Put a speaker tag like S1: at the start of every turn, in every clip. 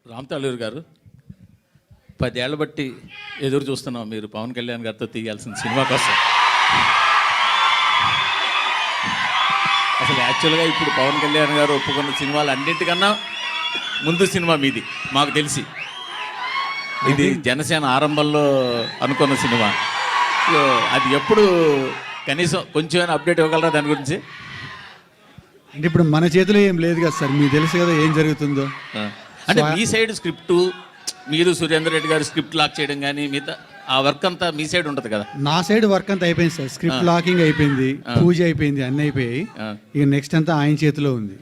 S1: రామ్ తాలూరు గారు 10 ఏళ్ల బట్టి ఎదురు చూస్తున్నాం మీరు పవన్ కళ్యాణ్ గారితో తీయాల్సిన సినిమా కోసం. అసలు యాక్చువల్గా ఇప్పుడు పవన్ కళ్యాణ్ గారు ఒప్పుకున్న సినిమాలు అన్నింటికన్నా ముందు సినిమా మీది మాకు తెలిసి. ఇది జనసేన ఆరంభంలో అనుకున్న సినిమా. అది ఎప్పుడు కనీసం కొంచెం అప్డేట్ ఇవ్వగలరా దాని గురించి?
S2: అంటే ఇప్పుడు మన చేతిలో ఏం లేదు కదా సార్, మీకు తెలుసు కదా ఏం జరుగుతుందో.
S1: అంటే మీ సైడ్ స్క్రిప్టు, మీరు సురేందర్ రెడ్డి గారు స్క్రిప్ట్ లాక్ చేయడం కానీ మిగతా ఆ వర్క్ అంతా మీ సైడ్ ఉంటుంది కదా?
S2: నా సైడ్ వర్క్ అంతా అయిపోయింది సార్, స్క్రిప్ట్ లాకింగ్ అయిపోయింది, పూజ అయిపోయింది, అన్నీ అయిపోయాయి. ఇక నెక్స్ట్ అంతా ఆయన చేతిలో ఉంది.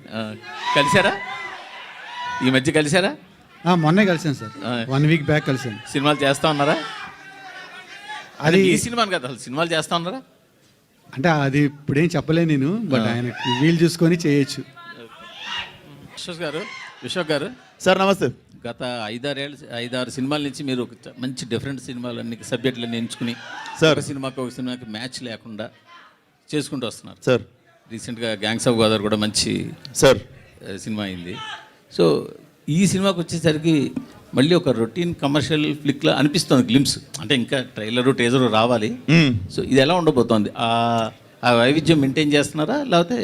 S1: కలిసారా ఈ మధ్య? కలిసారా?
S2: మొన్నే కలిసాను సార్, 1 వీక్ బ్యాక్ కలిసాను.
S1: సినిమాలు చేస్తా ఉన్నారా? అది ఈ సినిమాని కదా, అసలు సినిమాలు చేస్తా ఉన్నారా?
S2: అంటే అది ఇప్పుడేం చెప్పలేను నేను, బట్ ఆయన వీలు చూసుకొని చేయొచ్చు.
S1: విశ్వక్ గారు
S3: సార్ నమస్తే.
S1: గత 5-6 సినిమాల నుంచి మీరు ఒక మంచి డిఫరెంట్ సినిమాలు అన్ని సబ్జెక్టులన్నీ ఎంచుకుని
S3: సార్
S1: ఒక సినిమాకి మ్యాచ్ లేకుండా చేసుకుంటూ వస్తున్నారు
S3: సార్.
S1: రీసెంట్గా గ్యాంగ్స్ ఆఫ్ గోదావరి కూడా మంచి
S3: సార్
S1: సినిమా అయింది. సో ఈ సినిమాకి వచ్చేసరికి మళ్ళీ ఒక రొటీన్ కమర్షియల్ ఫ్లిక్లా అనిపిస్తుంది గ్లిమ్స్. అంటే ఇంకా ట్రైలరు టీజరు రావాలి. సో ఇది ఎలా ఉండబోతోంది? ఆ వైవిధ్యం మెయింటైన్ చేస్తున్నారా, లేకపోతే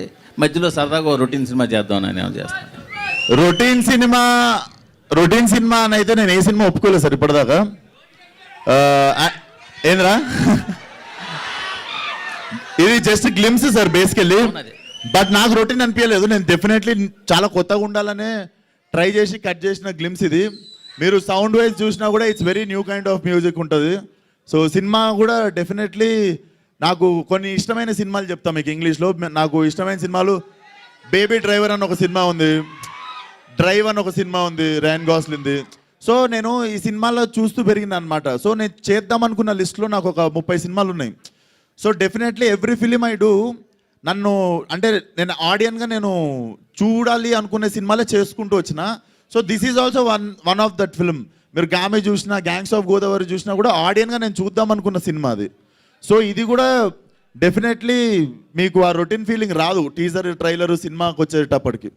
S1: మధ్యలో సరదాగా రొటీన్ సినిమా చేద్దామని ఏమైనా చేస్తున్నారు?
S3: రొటీన్ సినిమా అని అయితే నేను ఏ సినిమా ఒప్పుకోలేదు సార్ ఇప్పటిదాకా. ఏంద్రా ఇది just glimpse sir basically. But నాకు రొటీన్ అనిపించలేదు. నేను డెఫినెట్లీ చాలా కొత్తగా ఉండాలనే ట్రై చేసి కట్ చేసిన గ్లిమ్స్ ఇది. మీరు సౌండ్ వైజ్ చూసినా కూడా it's very new kind of music ఉంటుంది. సో సినిమా కూడా డెఫినెట్లీ నాకు కొన్ని ఇష్టమైన సినిమాలు చెప్తాను మీకు ఇంగ్లీష్లో. నాకు ఇష్టమైన సినిమాలు బేబీ డ్రైవర్ అని ఒక సినిమా ఉంది, డ్రైవ్ అని ఒక సినిమా ఉంది ర్యాన్ గాస్లిన్ది. సో నేను ఈ సినిమాలో చూస్తూ పెరిగింది అనమాట. సో నేను చేద్దాం అనుకున్న లిస్ట్లో నాకు ఒక 30 సినిమాలు ఉన్నాయి. So definitely every film I do నన్ను అంటే నేను ఆడియన్గా నేను చూడాలి అనుకునే సినిమాలే చేసుకుంటూ వచ్చిన. So this is also one of that film. మీరు గామె చూసినా, గ్యాంగ్స్ ఆఫ్ గోదావరి చూసినా కూడా ఆడియన్గా నేను చూద్దాం అనుకున్న సినిమా అది. సో ఇది కూడా డెఫినెట్లీ మీకు ఆ రొటీన్ ఫీలింగ్ రాదు టీజర్ ట్రైలర్ సినిమాకి వచ్చేటప్పటికి.